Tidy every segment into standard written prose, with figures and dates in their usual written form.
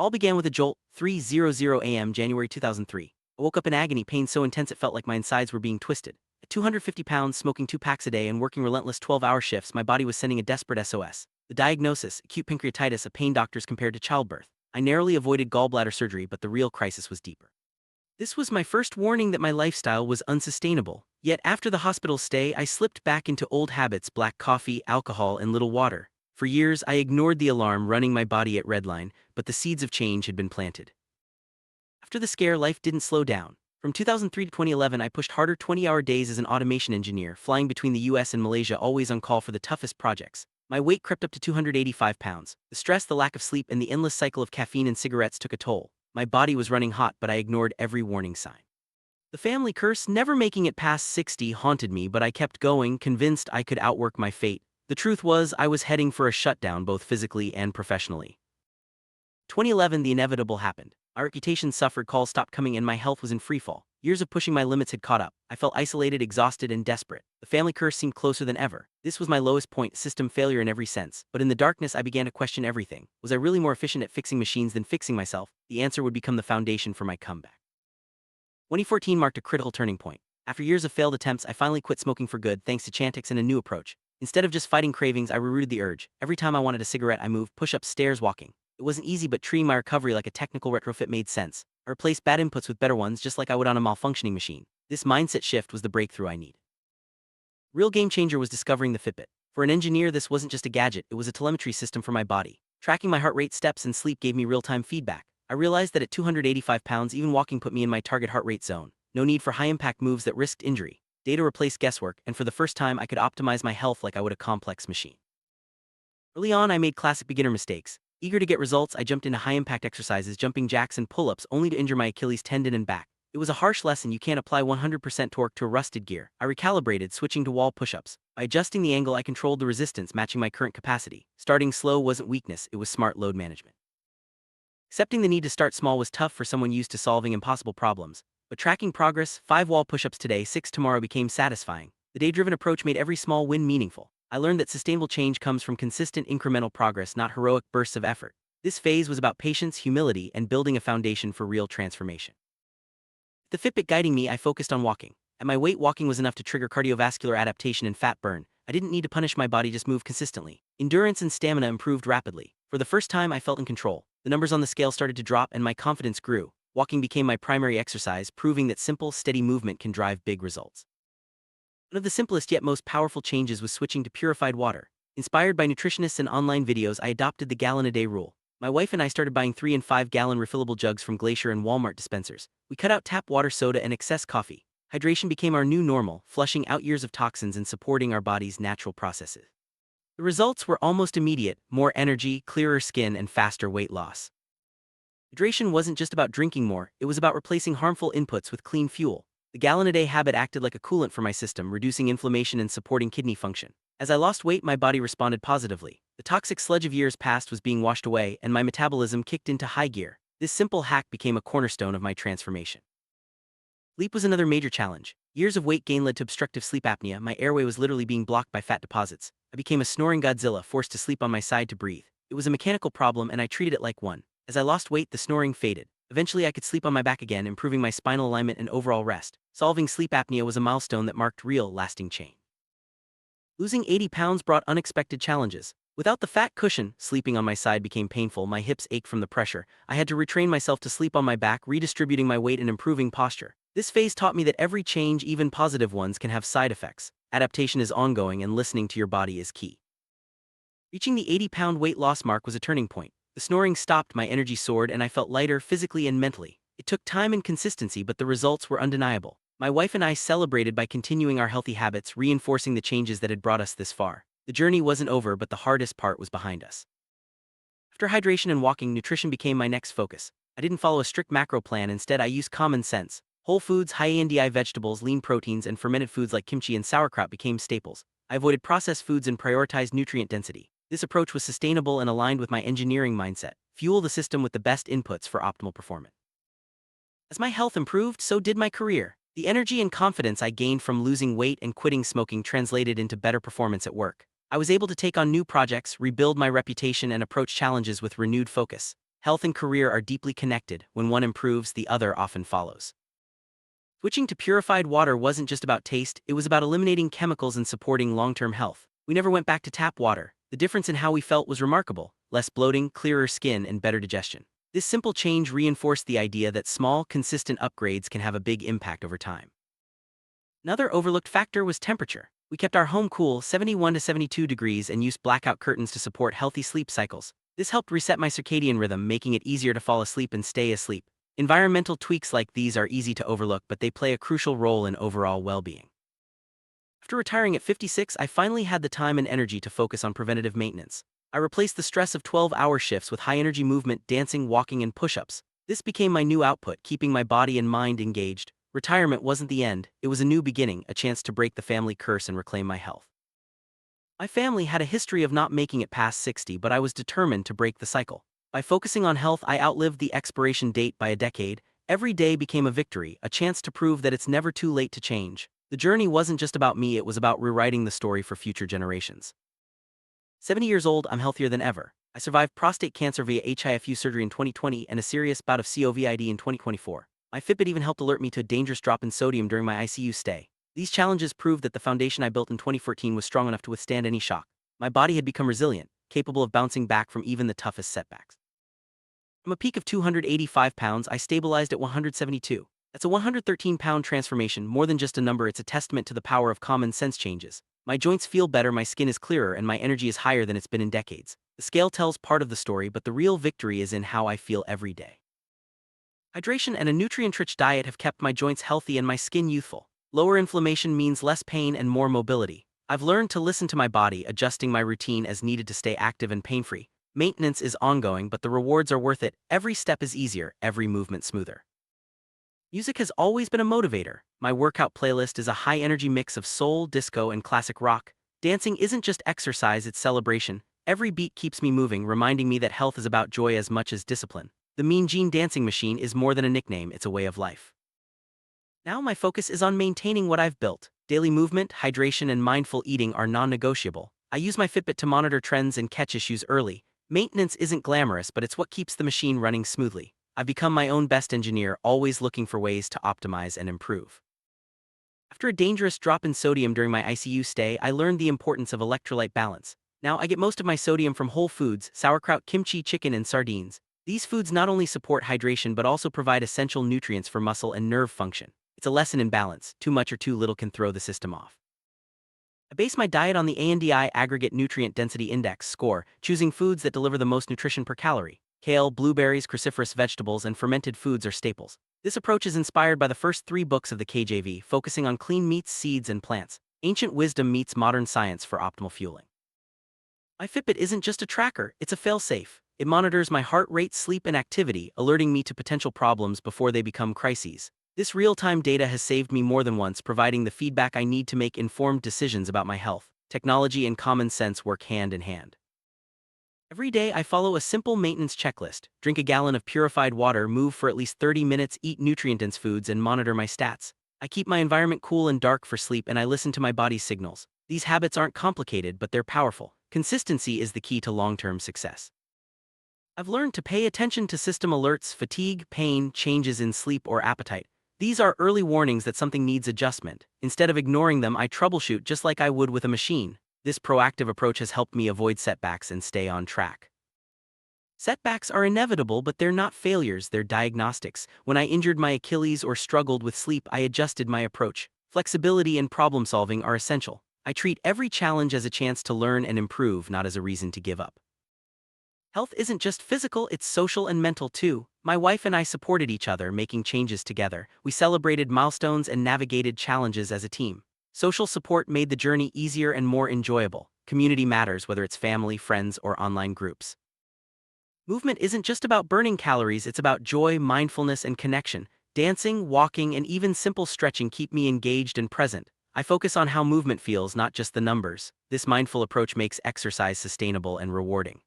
All began with a jolt, 3:00 a.m. January 2003. I woke up in agony, pain so intense it felt like my insides were being twisted. At 250 pounds, smoking 2 packs a day and working relentless 12-hour shifts, my body was sending a desperate SOS. The diagnosis, acute pancreatitis, a pain doctors compared to childbirth. I narrowly avoided gallbladder surgery, but the real crisis was deeper. This was my first warning that my lifestyle was unsustainable. Yet after the hospital stay, I slipped back into old habits: black coffee, alcohol, and little water. For years, I ignored the alarm, running my body at redline, but the seeds of change had been planted. After the scare, life didn't slow down. From 2003 to 2011, I pushed harder: 20-hour days as an automation engineer, flying between the US and Malaysia, always on call for the toughest projects. My weight crept up to 285 pounds. The stress, the lack of sleep, and the endless cycle of caffeine and cigarettes took a toll. My body was running hot, but I ignored every warning sign. The family curse, never making it past 60, haunted me, but I kept going, convinced I could outwork my fate. The truth was, I was heading for a shutdown, both physically and professionally. 2011, the inevitable happened. Our reputation suffered, calls stopped coming, and my health was in freefall. Years of pushing my limits had caught up. I felt isolated, exhausted, and desperate. The family curse seemed closer than ever. This was my lowest point, system failure in every sense. But in the darkness, I began to question everything. Was I really more efficient at fixing machines than fixing myself? The answer would become the foundation for my comeback. 2014 marked a critical turning point. After years of failed attempts, I finally quit smoking for good, thanks to Chantix and a new approach. Instead of just fighting cravings, I rerouted the urge. Every time I wanted a cigarette, I moved: push-ups, stairs, walking. It wasn't easy, but treating my recovery like a technical retrofit made sense. I replaced bad inputs with better ones, just like I would on a malfunctioning machine. This mindset shift was the breakthrough I needed. Real game changer was discovering the Fitbit. For an engineer, this wasn't just a gadget, it was a telemetry system for my body. Tracking my heart rate, steps, and sleep gave me real-time feedback. I realized that at 285 pounds, even walking put me in my target heart rate zone. No need for high-impact moves that risked injury. Data replaced guesswork, and for the first time, I could optimize my health like I would a complex machine. Early on, I made classic beginner mistakes. Eager to get results, I jumped into high-impact exercises, jumping jacks and pull-ups, only to injure my Achilles tendon and back. It was a harsh lesson: you can't apply 100% torque to a rusted gear. I recalibrated, switching to wall push-ups. By adjusting the angle, I controlled the resistance, matching my current capacity. Starting slow wasn't weakness, it was smart load management. Accepting the need to start small was tough for someone used to solving impossible problems. But tracking progress, 5 wall push-ups today, 6 tomorrow, became satisfying. The day-driven approach made every small win meaningful. I learned that sustainable change comes from consistent incremental progress, not heroic bursts of effort. This phase was about patience, humility, and building a foundation for real transformation. With the Fitbit guiding me, I focused on walking. At my weight, walking was enough to trigger cardiovascular adaptation and fat burn. I didn't need to punish my body, just move consistently. Endurance and stamina improved rapidly. For the first time, I felt in control. The numbers on the scale started to drop, and my confidence grew. Walking became my primary exercise, proving that simple, steady movement can drive big results. One of the simplest yet most powerful changes was switching to purified water. Inspired by nutritionists and online videos, I adopted the gallon-a-day rule. My wife and I started buying 3 and 5 gallon refillable jugs from Glacier and Walmart dispensers. We cut out tap water, soda, and excess coffee. Hydration became our new normal, flushing out years of toxins and supporting our body's natural processes. The results were almost immediate: more energy, clearer skin, and faster weight loss. Hydration wasn't just about drinking more, it was about replacing harmful inputs with clean fuel. The gallon-a-day habit acted like a coolant for my system, reducing inflammation and supporting kidney function. As I lost weight, my body responded positively. The toxic sludge of years past was being washed away, and my metabolism kicked into high gear. This simple hack became a cornerstone of my transformation. Sleep was another major challenge. Years of weight gain led to obstructive sleep apnea. My airway was literally being blocked by fat deposits. I became a snoring Godzilla, forced to sleep on my side to breathe. It was a mechanical problem, and I treated it like one. As I lost weight, the snoring faded. Eventually, I could sleep on my back again, improving my spinal alignment and overall rest. Solving sleep apnea was a milestone that marked real, lasting change. Losing 80 pounds brought unexpected challenges. Without the fat cushion, sleeping on my side became painful. My hips ached from the pressure. I had to retrain myself to sleep on my back, redistributing my weight and improving posture. This phase taught me that every change, even positive ones, can have side effects. Adaptation is ongoing, and listening to your body is key. Reaching the 80-pound weight loss mark was a turning point. The snoring stopped, my energy soared, and I felt lighter physically and mentally. It took time and consistency, but the results were undeniable. My wife and I celebrated by continuing our healthy habits, reinforcing the changes that had brought us this far. The journey wasn't over, but the hardest part was behind us. After hydration and walking, nutrition became my next focus. I didn't follow a strict macro plan, instead I used common sense. Whole foods, high ANDI vegetables, lean proteins, and fermented foods like kimchi and sauerkraut became staples. I avoided processed foods and prioritized nutrient density. This approach was sustainable and aligned with my engineering mindset: fuel the system with the best inputs for optimal performance. As my health improved, so did my career. The energy and confidence I gained from losing weight and quitting smoking translated into better performance at work. I was able to take on new projects, rebuild my reputation, and approach challenges with renewed focus. Health and career are deeply connected. When one improves, the other often follows. Switching to purified water wasn't just about taste, it was about eliminating chemicals and supporting long-term health. We never went back to tap water. The difference in how we felt was remarkable: less bloating, clearer skin, and better digestion. This simple change reinforced the idea that small, consistent upgrades can have a big impact over time. Another overlooked factor was temperature. We kept our home cool, 71 to 72 degrees, and used blackout curtains to support healthy sleep cycles. This helped reset my circadian rhythm, making it easier to fall asleep and stay asleep. Environmental tweaks like these are easy to overlook, but they play a crucial role in overall well-being. After retiring at 56, I finally had the time and energy to focus on preventative maintenance. I replaced the stress of 12-hour shifts with high-energy movement, dancing, walking, and push-ups. This became my new output, keeping my body and mind engaged. Retirement wasn't the end, it was a new beginning, a chance to break the family curse and reclaim my health. My family had a history of not making it past 60, but I was determined to break the cycle. By focusing on health, I outlived the expiration date by a decade. Every day became a victory, a chance to prove that it's never too late to change. The journey wasn't just about me, it was about rewriting the story for future generations. 70 years old, I'm healthier than ever. I survived prostate cancer via HIFU surgery in 2020 and a serious bout of COVID in 2024. My Fitbit even helped alert me to a dangerous drop in sodium during my ICU stay. These challenges proved that the foundation I built in 2014 was strong enough to withstand any shock. My body had become resilient, capable of bouncing back from even the toughest setbacks. From a peak of 285 pounds, I stabilized at 172. That's a 113-pound transformation, more than just a number, it's a testament to the power of common sense changes. My joints feel better, my skin is clearer, and my energy is higher than it's been in decades. The scale tells part of the story, but the real victory is in how I feel every day. Hydration and a nutrient-rich diet have kept my joints healthy and my skin youthful. Lower inflammation means less pain and more mobility. I've learned to listen to my body, adjusting my routine as needed to stay active and pain-free. Maintenance is ongoing, but the rewards are worth it. Every step is easier, every movement smoother. Music has always been a motivator. My workout playlist is a high-energy mix of soul, disco, and classic rock. Dancing isn't just exercise, it's celebration. Every beat keeps me moving, reminding me that health is about joy as much as discipline. The Mean Gene Dancing Machine is more than a nickname, it's a way of life. Now my focus is on maintaining what I've built. Daily movement, hydration, and mindful eating are non-negotiable. I use my Fitbit to monitor trends and catch issues early. Maintenance isn't glamorous, but it's what keeps the machine running smoothly. I've become my own best engineer, always looking for ways to optimize and improve. After a dangerous drop in sodium during my ICU stay, I learned the importance of electrolyte balance. Now I get most of my sodium from whole foods: sauerkraut, kimchi, chicken, and sardines. These foods not only support hydration but also provide essential nutrients for muscle and nerve function. It's a lesson in balance. Too much or too little can throw the system off. I base my diet on the ANDI Aggregate Nutrient Density Index score, choosing foods that deliver the most nutrition per calorie. Kale, blueberries, cruciferous vegetables, and fermented foods are staples. This approach is inspired by the first 3 books of the KJV, focusing on clean meats, seeds, and plants. Ancient wisdom meets modern science for optimal fueling. My Fitbit isn't just a tracker, it's a fail-safe. It monitors my heart rate, sleep, and activity, alerting me to potential problems before they become crises. This real-time data has saved me more than once, providing the feedback I need to make informed decisions about my health. Technology and common sense work hand in hand. Every day I follow a simple maintenance checklist: drink a gallon of purified water, move for at least 30 minutes, eat nutrient-dense foods, and monitor my stats. I keep my environment cool and dark for sleep, and I listen to my body's signals. These habits aren't complicated, but they're powerful. Consistency is the key to long-term success. I've learned to pay attention to system alerts: fatigue, pain, changes in sleep, or appetite. These are early warnings that something needs adjustment. Instead of ignoring them, I troubleshoot just like I would with a machine. This proactive approach has helped me avoid setbacks and stay on track. Setbacks are inevitable, but they're not failures, they're diagnostics. When I injured my Achilles or struggled with sleep, I adjusted my approach. Flexibility and problem solving are essential. I treat every challenge as a chance to learn and improve, not as a reason to give up. Health isn't just physical, it's social and mental too. My wife and I supported each other, making changes together. We celebrated milestones and navigated challenges as a team. Social support made the journey easier and more enjoyable. Community matters, whether it's family, friends, or online groups. Movement isn't just about burning calories, it's about joy, mindfulness, and connection. Dancing, walking, and even simple stretching keep me engaged and present. I focus on how movement feels, not just the numbers. This mindful approach makes exercise sustainable and rewarding.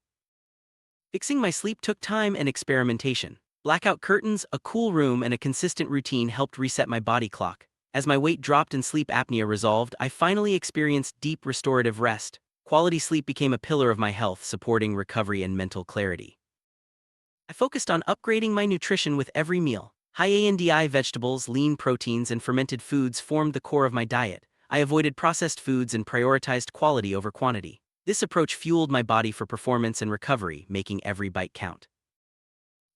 Fixing my sleep took time and experimentation. Blackout curtains, a cool room, and a consistent routine helped reset my body clock. As my weight dropped and sleep apnea resolved, I finally experienced deep restorative rest. Quality sleep became a pillar of my health, supporting recovery and mental clarity. I focused on upgrading my nutrition with every meal. High ANDI vegetables, lean proteins, and fermented foods formed the core of my diet. I avoided processed foods and prioritized quality over quantity. This approach fueled my body for performance and recovery, making every bite count.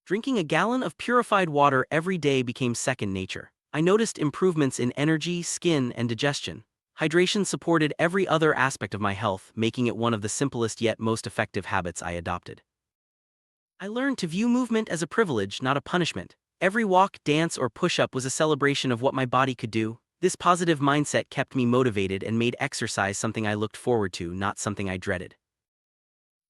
Drinking a gallon of purified water every day became second nature. I noticed improvements in energy, skin, and digestion. Hydration supported every other aspect of my health, making it one of the simplest yet most effective habits I adopted. I learned to view movement as a privilege, not a punishment. Every walk, dance, or push-up was a celebration of what my body could do. This positive mindset kept me motivated and made exercise something I looked forward to, not something I dreaded.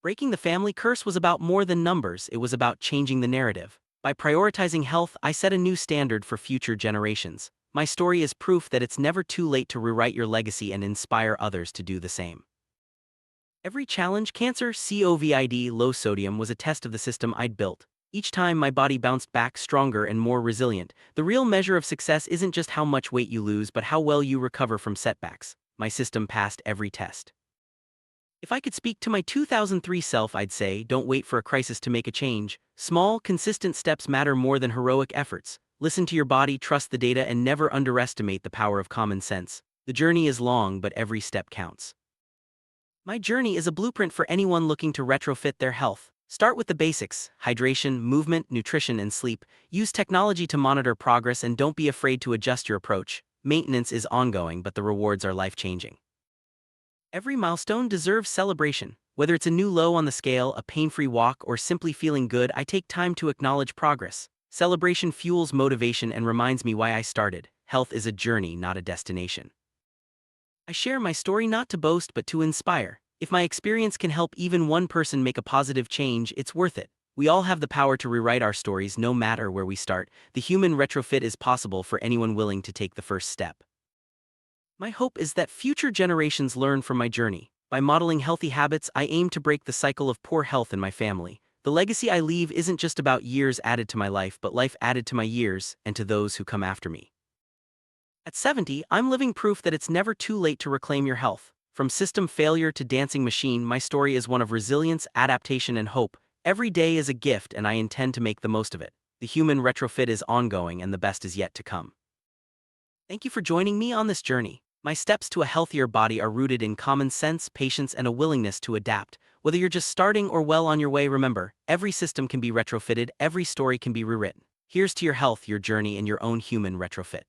Breaking the family curse was about more than numbers, it was about changing the narrative. By prioritizing health, I set a new standard for future generations. My story is proof that it's never too late to rewrite your legacy and inspire others to do the same. Every challenge, cancer, COVID, low sodium, was a test of the system I'd built. Each time my body bounced back stronger and more resilient. The real measure of success isn't just how much weight you lose, but how well you recover from setbacks. My system passed every test. If I could speak to my 2003 self, I'd say, don't wait for a crisis to make a change. Small, consistent steps matter more than heroic efforts. Listen to your body, trust the data, and never underestimate the power of common sense. The journey is long, but every step counts. My journey is a blueprint for anyone looking to retrofit their health. Start with the basics: hydration, movement, nutrition, and sleep. Use technology to monitor progress and don't be afraid to adjust your approach. Maintenance is ongoing, but the rewards are life-changing. Every milestone deserves celebration. Whether it's a new low on the scale, a pain-free walk, or simply feeling good, I take time to acknowledge progress. Celebration fuels motivation and reminds me why I started. Health is a journey, not a destination. I share my story not to boast but to inspire. If my experience can help even one person make a positive change, it's worth it. We all have the power to rewrite our stories no matter where we start. The human retrofit is possible for anyone willing to take the first step. My hope is that future generations learn from my journey. By modeling healthy habits, I aim to break the cycle of poor health in my family. The legacy I leave isn't just about years added to my life, but life added to my years and to those who come after me. At 70, I'm living proof that it's never too late to reclaim your health. From system failure to dancing machine, my story is one of resilience, adaptation, and hope. Every day is a gift, and I intend to make the most of it. The human retrofit is ongoing, and the best is yet to come. Thank you for joining me on this journey. My steps to a healthier body are rooted in common sense, patience, and a willingness to adapt. Whether you're just starting or well on your way, remember, every system can be retrofitted, every story can be rewritten. Here's to your health, your journey, and your own human retrofit.